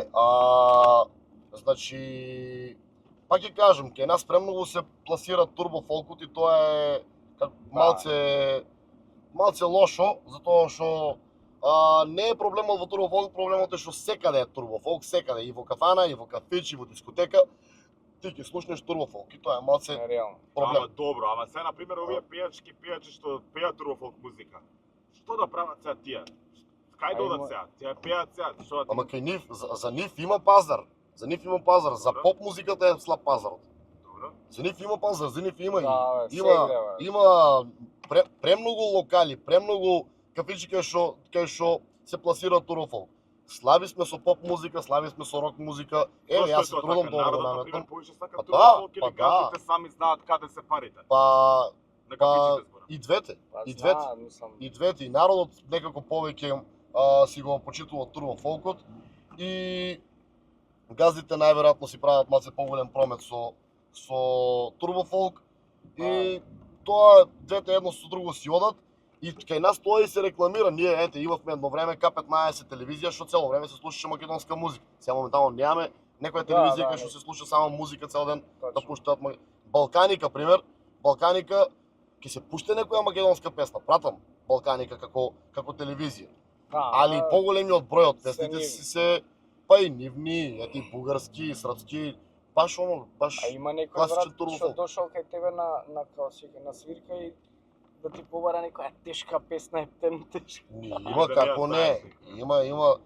значи пак ќе кажам, кај нас премногу се пласира турбо фолкот и тоа е малце лошо, затоа што не е проблемот во турбо фолк, проблемот е што секаде е турбо фолк, секаде и во кафана, и во кафич, и во дискотека, ти ќе слушнеш турбо фолк и тоа е малце реално. проблем. Ама добро, ама сега на пример овие пејачи што пеат турбо фолк музика. Што да прават сега тие? Кај А, додат има- сега? Тие пеат сега, што да Ама кај нив, за нив има пазар. За нив има пазар, за Добро. поп музиката е слаб пазарот. Добро. За нив има пазар, за нив има Да, бе, има сегле, бе. има премногу локали, премногу кафичи кај што се пласира турофол. Слаби сме со поп музика, слаби сме со рок музика. Еве Зошто е јас се тоа трудам така? тоа да го Народот, например, наметнам. повеќе сака Па турбо да, фолк или па да. газдите сами знаат каде се парите. Па На кафичите зборам. и двете, Па, и двете. знаат, мислам, И двете, и народот некако повеќе си го почитува турбо фолкот и газдите најверојатно си прават малце поголем промет со турбо фолк и тоа двете едно со друго си одат и кај нас тоа и се рекламира. Ние ете имавме едно време К15 телевизија што цело време се слушаше македонска музика. Сега моментално немаме некоја телевизија кај што се слуша само музика цел ден да точно. пуштаат Балканика пример. Балканика ќе се пушти некоја македонска песна, пратам Балканика како телевизија. Да, Али поголемиот број од се песните нивни. си се па и нивни, ети бугарски, српски, баш баш А има некој класичен брат турбо што фолк. дошол кај тебе на као си на свирка и да ти побара некоја тешка песна, ептен тешка. Има да како не ја не. знаеш. Има.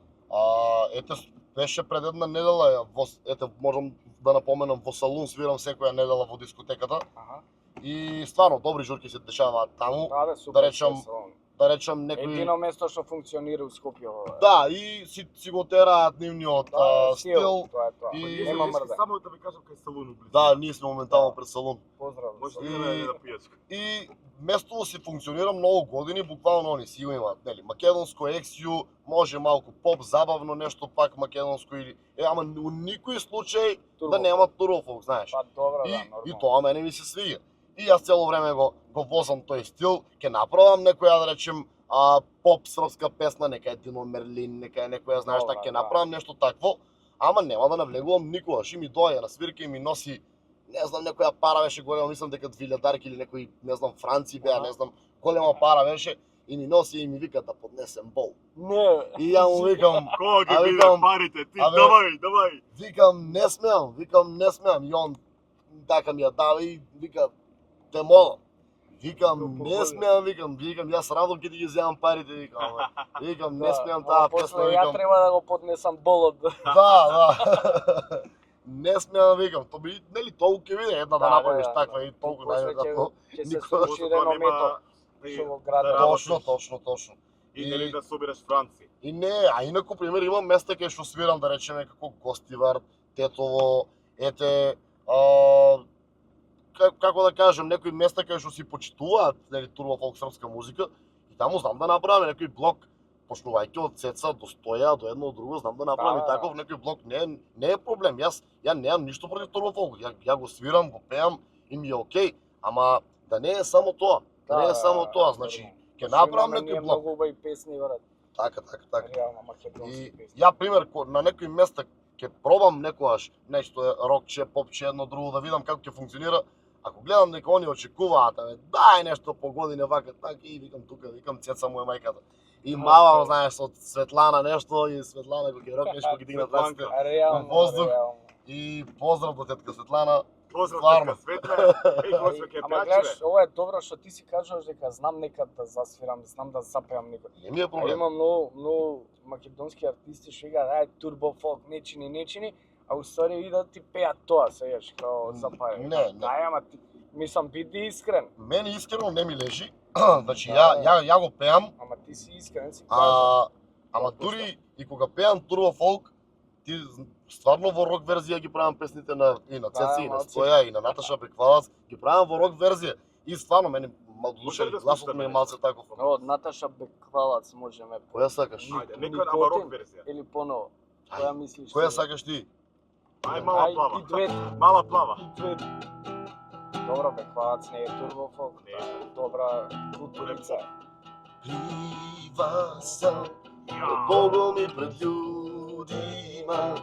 Ете беше пред една недела, ете можам да напоменам во салун свирам секоја недела во дискотеката Аха. и стварно добри журки се дешаваат таму. Да, бе, супер. речам, се, Да речам некои едино место што функционира у Скопје. бе. Да, и си го тераат нивниот Да, стил. тоа е тоа. и- Ние Нема сме мрда. само да ви кажам кај салуну близо. Да, ние сме моментално Да. пред салун. Поздрав. Може да И- идеме на пијачка. И местово си функционира многу години, буквално они си го имаат, нели, македонско ексју, може малку поп, забавно нешто пак македонско или ама у никој случај Турбо. да нема турбофолк, знаеш. Па добро, И, да, нормално. и тоа мене ми се свиѓа. И јас цело време го возам тој стил, ќе направам некоја да речем поп српска песна, нека е Дино Мерлин, нека е некоја знаеш Добра, така, ќе да. направам нешто такво, ама нема да навлегувам никогаш. И ми доаѓа на свирка и ми носи не знам некоја пара беше голема, мислам дека 2000 или некој не знам Франци беа, Аха. не знам, голема пара беше и ми носи и ми вика да поднесем бол. Не. И ја му викам, Кога А, ги биде викам, парите, ти абе, давај. викам не смеам и он така ми ја дава и вика те молам. Викам не смеам, викам јас радо ќе ти ги земам парите, викам не смеам таа песна, После ја викам треба да го поднесам болот. да. Не смеам, викам, то би нели толку ќе биде една да Да, направиш да, таква и толку После најверојатно. ќе се Никој- случи реномето што во градот. Точно. И нели да собираш Франци. И не, а инаку пример имам места кај што свирам да речеме како Гостивар, Тетово, ете како да кажем, некои места кај што си почитуваат нели турбо фолк српска музика и таму знам да направам некој блок почнувајќи од Цеца до Стоја до едно друго, знам да направам Да, и таков некој блок, не е проблем. Ја немам ништо против турбо фолк. Ја го свирам, го пеам и ми е окей, ама да не е само тоа. Да не е само тоа, значи ќе направам некој блок. Многу убави песни, брат. Така. Реално македонски И песни. ја пример на некои места ќе пробам некогаш нешто е рокче, попче, едно друго да видам како ќе функционира. Ако гледам дека они очекуваат, дај нешто по година вака така и викам тука, викам Цеца му е мајката. И мавам, знаеш, од Светлана нешто и Светлана кога ќе рокнеш, кога ќе дигнат раците. Реално, воздух. реално. И поздрав до тетка Светлана. Поздрав Стварно. дека Светле, Госпе ќе Ама пеачи, гледаш, ова е добро што ти си кажуваш дека знам некад да засвирам, знам да запеам некој. Не ми е А проблем. има многу македонски артисти што викаат ај турбо фолк, нечини, а уствари идат ти пеат тоа, сеќаш, као запаја. Не. Ај, ама ти, мислам, биди искрен. Мене искрено не ми лежи. Значи Да. ја го пеам, Ама ти си искрен, си кажа. ама дури и кога пеам турбо фолк, ти стварно во рок верзија ги правам песните на и на Цеци, и на малци. Стоја, и на Наташа Беквалац, ги правам во рок верзија. И стварно мене Може душа ли да гласот слушаме ми е нешто? малце таков. Од Наташа Беквалац можеме. Која сакаш? Ајде, некој ама рок верзија. Или поново. Ај, Која мислиш? Која ти? сакаш ти? Ај мала Ај, плава. и двете. Мала плава. И двете. Добро, Беквалац не е турбо фолк, Не. тоа е добра културица. Крива сам Ја. Богом и пред људима,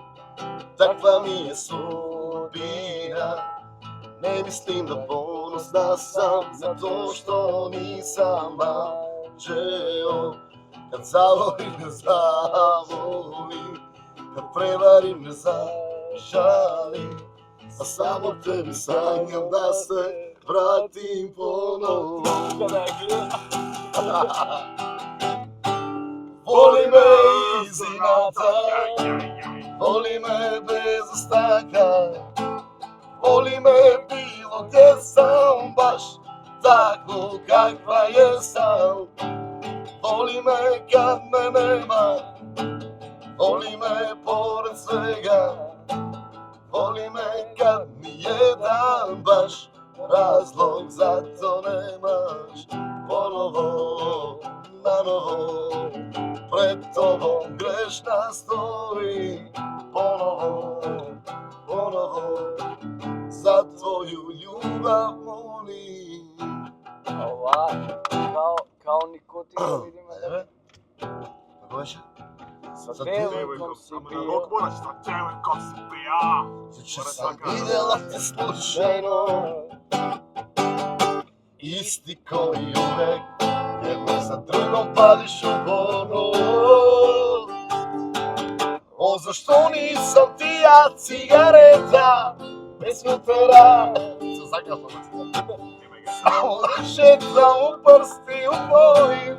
таква ми е судбина. Не мислим да поносна сам за тоа што нисам маđeo. Kad zavolim ne zavolim, kad prevarim ne zažalim, a samo tebi sanjam da se vratim ponovo. Kada je gleda, Voli me iz inata, voli me bez ostaka, voli me bilo gdje sam, baš tako kakva jesam. Voli me kad me nema, voli me pored svega, voli me kad mi jedan baš razlog za to nemaš. Ponovo, nanovo, pred tobom grešna stojim. Ponovo, za tvoju ljubav molim. ова, као никотин да видиме. Еве, како беше? Со За девојком си Ама на био. рок мораш, sa девојком си пија. Че Мора sam така. vidjela te slučajno, isti koji uvek, jedno za drugom pališ u ponor. O, zašto nisam ti ja cigareta, bez filtera? Se zakasno na cigareta. Немај га. Samo da šetam u prsti u tvojim,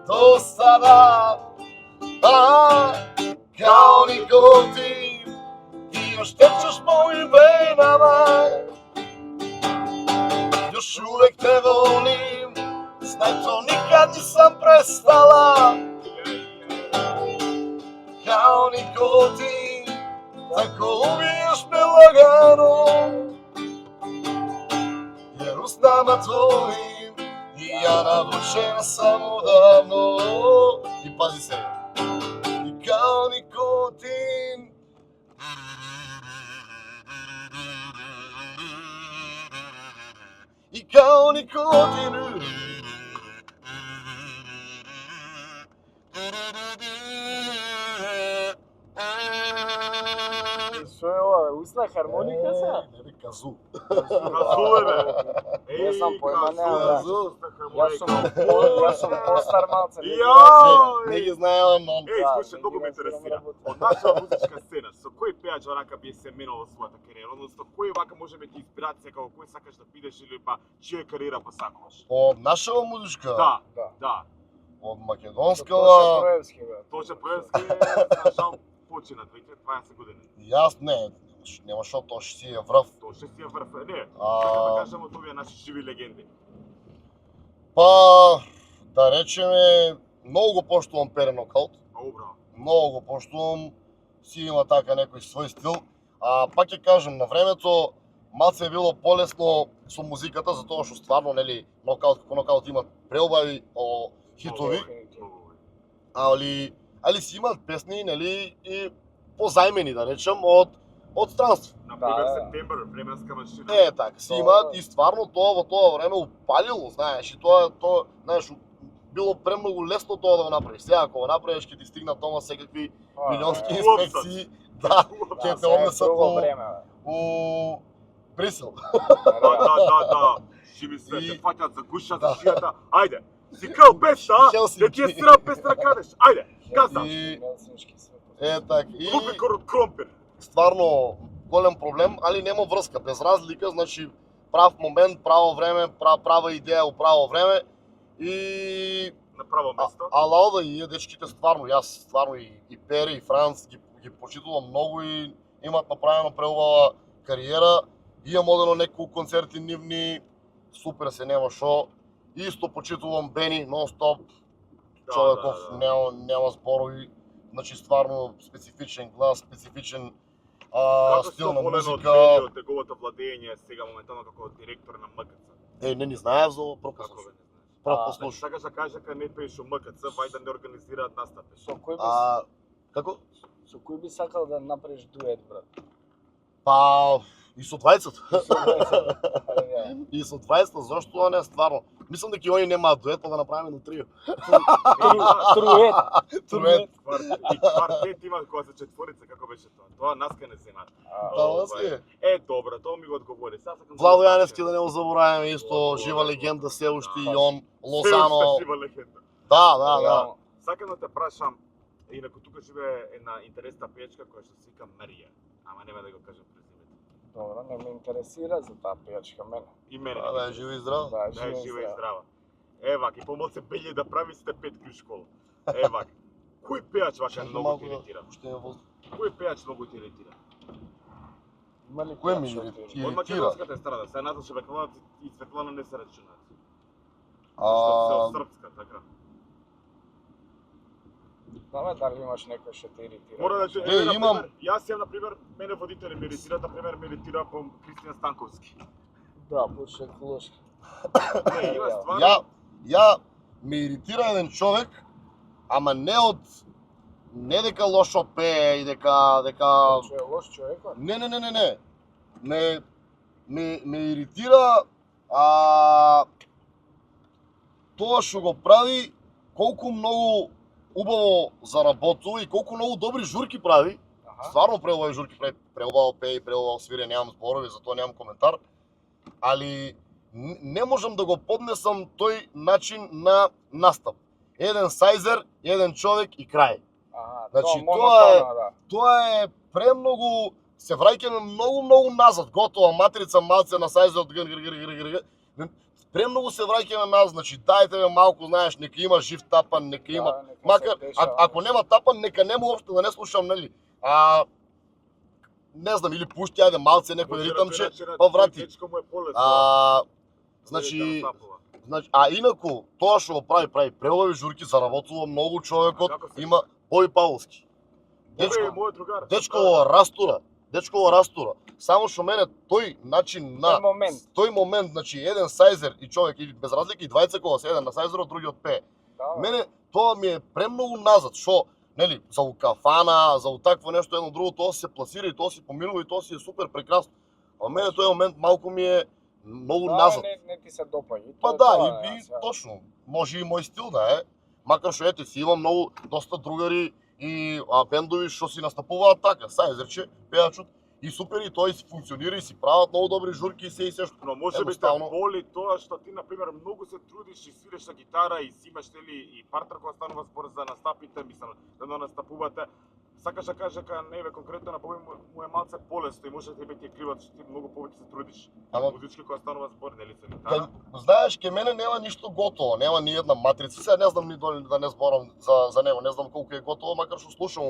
to sada, kao nikotin, ti još tečeš mojim venama. Još uvek te volim, znaj to nikad nisam prestala. Kao nikotin, tako ubijaš me lagano. Jer usnama tvojim, i ja navučena sam odavno. I pazi se, i kao nikotin. I kao nikotin. Што е ова, усна хармоника сега? Не би казу. Казуе бе. Не знам појма, немам да. Јас сум постар малце. не Јај! Не ги знаем, но... Еј, Да, слушај, не многу ги ме разбирам интересира. работа. Од нашата музичка сцена, со кој пеач вака би се менал во својата кариера? Односно, кој вака може би ти инспирација како кој сакаш да бидеш или па чија кариера посакуваш? Од нашава музичка, Да, Да. да. од Тоше македонскава, Проевски бе. Тоше Поевски, за жал, почина 2020 година. јас не, нема шо, тоа си е врв. Тоше си е врв, не. А- Така да кажам од овие наши живи легенди. Па, да речеме, многу го поштувам Пере Нокаут, Обра. многу го поштувам, си има така некој свој стил, а пак ќе кажам, на времето малце е било полесно со музиката, затоа што стварно, нели, Нокаут како Нокаут има преубави хитови, али си имаат песни, нели, и позајмени, да речем, од странство. Например, Да, да. Септембер, временска машина. Е, така, си Тоа, имаат да. и стварно тоа во тоа време упалило, знаеш, и тоа, знаеш, било премногу лесно тоа да го направиш. Сега, ако го направиш, ќе ти стигнат дома секакви милионски Уопсат. инспекции, да, ќе те однесат друго време, бе. у Брисел. Да. Живи се, И- те фаќат за гуша, Да. за шијата. Ајде, си крал песта, Хелсинки. да ти е срам пестра кадеш. Ајде, газда. И- Хелсиншки свет. Е, така, и Купи кромпир. стварно голем проблем, али нема врска, без разлика, значи прав момент, право време, права идеја у право време и На право место. ала да и дечките стварно, јас стварно и Пери и Франц ги почитувам многу и имаат направено преубава кариера. Имам одено неколку концерти нивни, супер се нема шо. Исто почитувам Бени нон-стоп. Човеков нема зборови. Значи стварно специфичен глас, специфичен стил на музика. Како од неговото владење сега моментално како директор на МКЦ? Не ни знаев за ова, прв Како бе, послуш. не знаеш? Прв послуш. Сакаш да кажа дека не пееш у МКЦ, вајде не организираат настапи. Со кој би Како? со кој би сакал да направиш дует, брат? Па и со двајцата. Со двајцата. И со двајцата, зашто не стварно. Мислам дека и они немаат дует, па да направиме на трио. Трует. Трует. И квартет има кога се четворица, како беше тоа? Тоа нас ке не земат. Да, ласки. Добро, тоа ми го одговори. Сега сакам Владо Јаневски да не го забораваме исто, жива легенда се уште и он, Лозано. Жива легенда. Да. Сакам да те прашам, инаку тука живее една интересна пејачка која што се вика Марија, ама нема да го кажам презимето. Добро, не ме интересира за таа пејачка мене. И мене. Да, е жива и здрава. Да е жива и здрава. Евак, и помалце беље да прави сте петки у школа. Евак, кој пејач вака многу те иритира? Уште е воздух. Кој пејач многу те иритира? Има ли Кој ми пејач што иритира? ти- Од македонската страна, се Наташа Беклановиć и Светлана не се рачунаат. А, Што се од српска, така. Знаме дали имаш некој што те иритира? Мора да те имам- Јас имам на пример, мене водители ме иритираат, на пример ме иритира по Кристијан Станковски. Да, почне клошки. Не, има стварно. ја ме иритира еден човек, ама не дека лошо пее и дека Што е лош човекот? не. Ме иритира тоа што го прави, колку многу убаво заработува и колку многу добри журки прави. Аха. Стварно преубави журки прави, преубаво пее и преубаво свири, немам зборови, затоа немам коментар. Али не можам да го поднесам тој начин на настап. Еден сајзер, еден човек и крај. Значи, Тоа е премногу, се враќаме многу назад, готова матрица, малце на сајзерот, премногу се враќаме назад, значи дајте ме малку, знаеш, нека има жив тапан, нека има, макар ако нема тапан, нека нема уопште да не слушам, нели? Не знам, или пушти, ајде малце некој ритамче, па врати. Дечко му е полесно. Значи, инаку тоа што го прави преубави журки, заработува многу човекот, има Бој Павловски. Мојот другар. Дечко растура. Само што мене тој начин на тој момент, значи еден сајзер и човек или без разлика и двајца кога се еден на сајзерот, другиот пее. Мене тоа ми е премногу назад, што нели, за у кафана, за у такво нешто едно друго, тоа се пласира и тоа си поминува и тоа си е супер прекрасно. А мене тој момент малку ми е многу назад. Не ти се допаѓа. Па да, и точно. Може и мој стил да е. Макар што ете си имам многу доста другари и бендови што си настапуваат така, сајзерче, пејачот и супер и тој си функционира и си прават многу добри журки и се што. Но може би те боли тоа што ти на пример многу се трудиш и свириш на гитара и си имаш нели и партнер кога станува збор за настапите, мислам, да настапувате. Сакаш да кажа дека не бе конкретно на Боби му е малце полесно и може да ти криват што ти многу повеќе се трудиш. Музички кога станува збор, нели се гитара. Знаеш, ке мене нема ништо готово, нема ни една матрица. Сега не знам ни да не зборам за него, не знам колку е готово, макар што слушам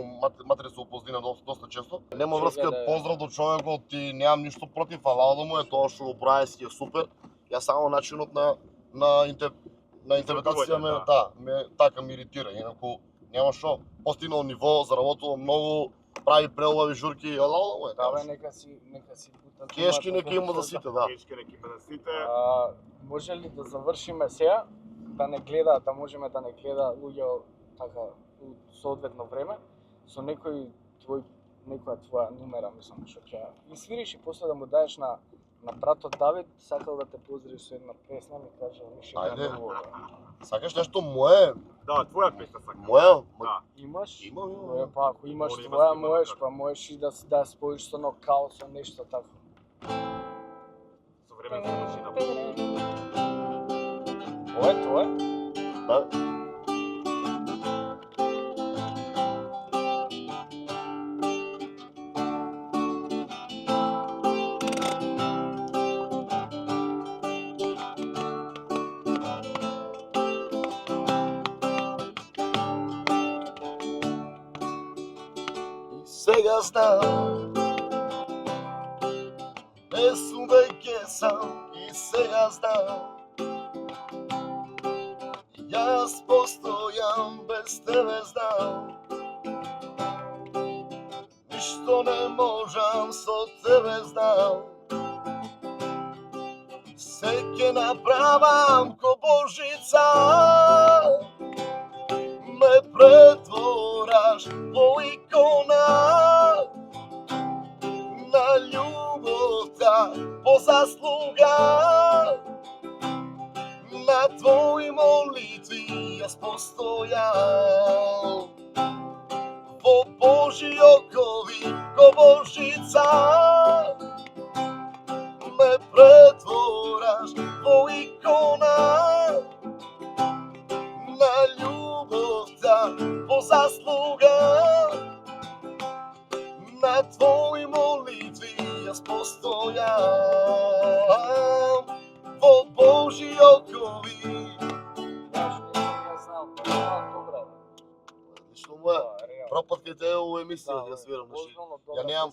матрицу опоздина доста често. Нема врска, поздрав до човекот и немам ништо против, ала да му е тоа што го прави си е супер. Ја само начинот на интерпретација ме така ме иритира, инаку нема шо. Постигнал ниво, заработува многу, прави преубави журки, ала му е. Да, бе, нека си бута. Кешки нека има за сите, да. Кешки нека има за сите. Може ли да завршиме сега, да можеме да не гледа луѓе така у соодветно време со некоја твоја номера, мислам, што ќе свириш и после да му даеш на братот Давид, сакал да те поздрави со една песна, ми кажа, Ајде. Сакаш нешто мое? Да, твоја песна сакам. Моја? Да. Имаш? Имам. Па ако имаш твоја, можеш и да споиш со нокаут, со нешто така. Со време се машина. Тоа е? Да. сега знам. Не сум веќе сам и сега знам. Јас постојам без тебе знам. Ништо не можам со тебе знам. Се ќе направам ко Божица. Ме претвораш во икона на љубовта по заслуга. На твои молитви јас постојам. Во Божи окови ко Божица. Ме претвораш во икона на љубовта по заслуга. На твои молитви јас постојам. Во Божи окови. Лично моја прв пат кај тебе у емисија да свирам, значи ја немам.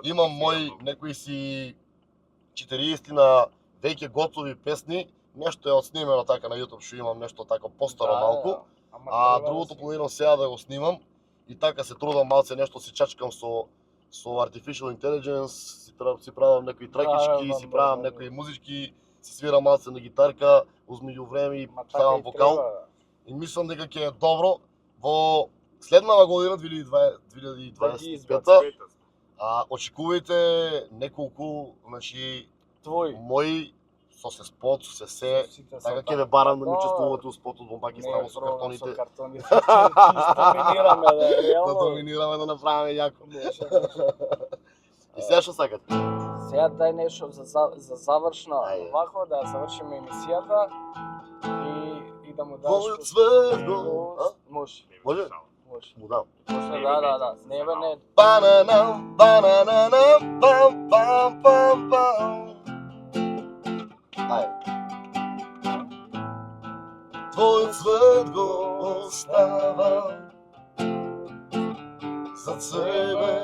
Имам мои некои си 40 на веќе готови песни, нешто е отснимено така на YouTube, што имам нешто така постаро малку, а другото планирам сега да го снимам и така се трудам малце нешто си чачкам со Artificial Intelligence, си правам некои тракички, си правам некои музички, си свирам малце на гитарка, узмеѓу време и ставам вокал. И мислам дека ќе е добро во следнава година 2025-та. Очекувајте неколку, значи мои со се спот, со се, така ќе ве барам да ми учествувате у спотот во Пакистан со картоните. Со картоните. Да доминираме, да направиме јако. И сега што сакате? Сега дај нешто за завршна овако, да завршиме емисијата и да му даш... Твојот цвет го... Може. Може? Може. Му дам. Да. Не бе, не. Бананам, банананам, пам, пам, пам, пам. Ајде. Твојот цвет го оставам за себе,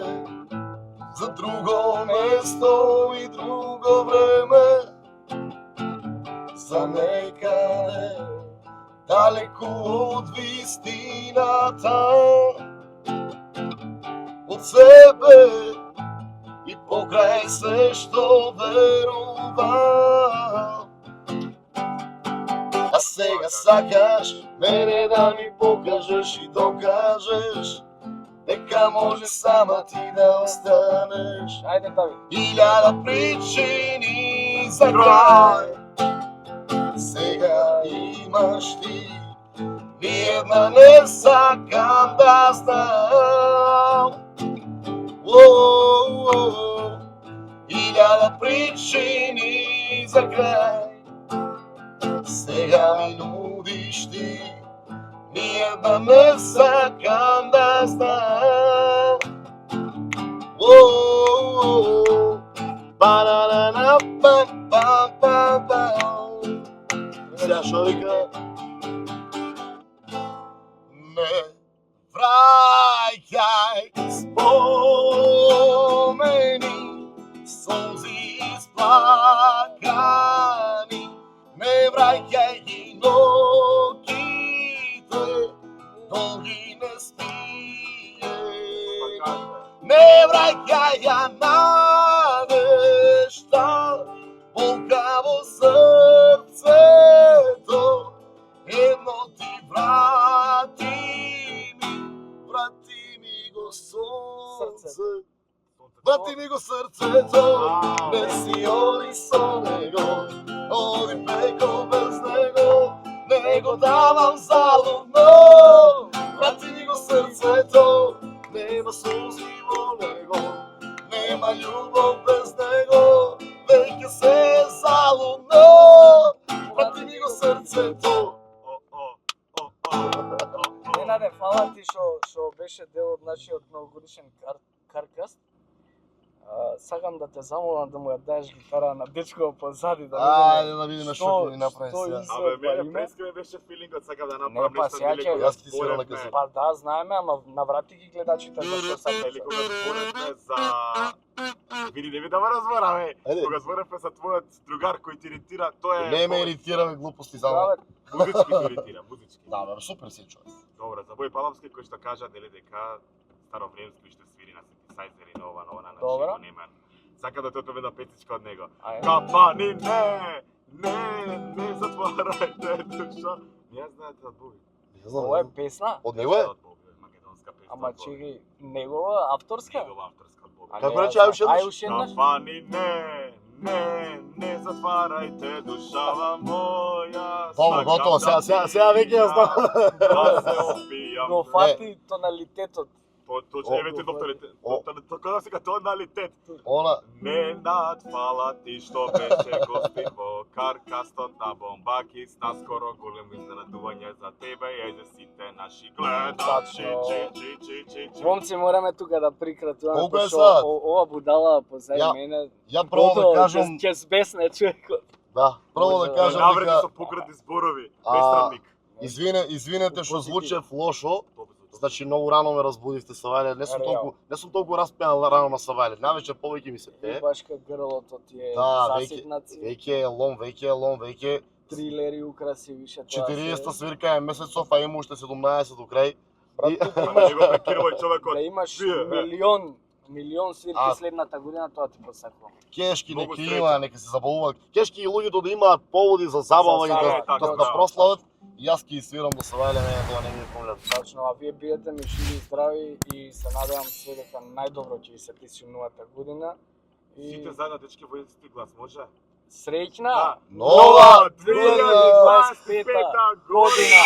за друго место и друго време, за некаде далеку од вистината, од себе и покрај се што верувам. А сега сакаш мене да ми покажеш и докажеш дека може сама ти да останеш. Ајде, Давид. 1000 причини за крај. Сега имаш ти, ниједна не сакам да знам. 1000 причини за крај. Сега ми нудиш ти, ниједна не сакам да знам. Бананана пам пам пам пам. Сега шо вика? Не враќај спомени, солзи исплакани. Не враќај ги ноќите, долги не спије. Не враќај ја надежта, болка во срцето. Едно ти врати ми го сонце. Врати ми го срцето, не си оди со него, оди преко без него, не го давам залудно. Врати ми го срцето, нема сузи во него, нема љубов без него, веќе се залудно. Врати ми го срцето. Ненаде, фала ти што беше дел од нашиот новогодишен каркаст. Сакам да те замолам да му ја дадеш гитара на дечко позади да Ајде да видиме што ќе ни направи што сега. излева Абе, мене име. преска ми беше филингот, сакам да Не, направам па, нешто сега нели ќе- кога Јас ти свирам на зборевме- касета. Па да, знаеме, ама наврати ги гледачите зашто сакаш. Или кога зборевме за... Види, не ви да ме разбораме. Ајде. Кога зборевме за твојот другар кој ти иритира, тој е... Не ме иритираме глупости само. Да, бе, Музички те иритира, музички. Да, бе, супер си човек. Добре, за Бој Палавски кој што кажа дели дека старовремски што свири на синтесајзери на ова, на она, на Добро. живо нема. Сакам да тоа една песичка од него. ајде. Капани, не затварајте душа. Не ја знаете од Боби. Не знам. Ова е песна, Од него е? Од Боби, македонска песна. ама од Боби. чеки, негова авторска? Негова авторска од Боби. А Како не, рече, ја ај уште знам. еднаш? Ај уште еднаш? Капани, не затварајте душава моја. Добро, готово, сега веќе ја знам. Да се опијам. Го фати тоналитетот. Точно, евете така да сега тоналитет. Она, Не надфала ти што беше гостин во каркастот на Бомбакис, наскоро големо изненадување за тебе и за сите наши гледачи. Тачно. Момци, мораме тука да прикратуваме, Колку е пошто саат? ова будала позади Ја- мене. ја прво да кажам, ќе збесне човекот. да, прво да Може да кажам Навреди дека со поградни зборови, А, бестрамник. извинете што звучев лошо, Добро. значи многу рано ме разбудивте Савајле, не сум толку распеан рано на Савајле, навечер повеќе ми се пее. Башка грлото ти е Да, заситнаци, веќе е лом, веќе трилери украси више тоа. 40 свирка е месецов, а има уште 17 до крај. Брат, И- ти да Ама имаш, не го прекинувај човекот. да имаш Вие, милион свирки А. следната година, тоа ти посакувам. Кешки Многу нека среќа. има, нека се забавуваат. Кешки и луѓето да имаат поводи за забава За и забава, да, така, да да. прослават. И јас ќе свирам до Савајле, мене тоа не ми е проблем. Точно, а вие бидете ми живи и здрави и се надевам све дека најдобро ќе ви се пише новата година. И Сите заедно дечки во исти глас, може? среќна Да. Нова 2025 година!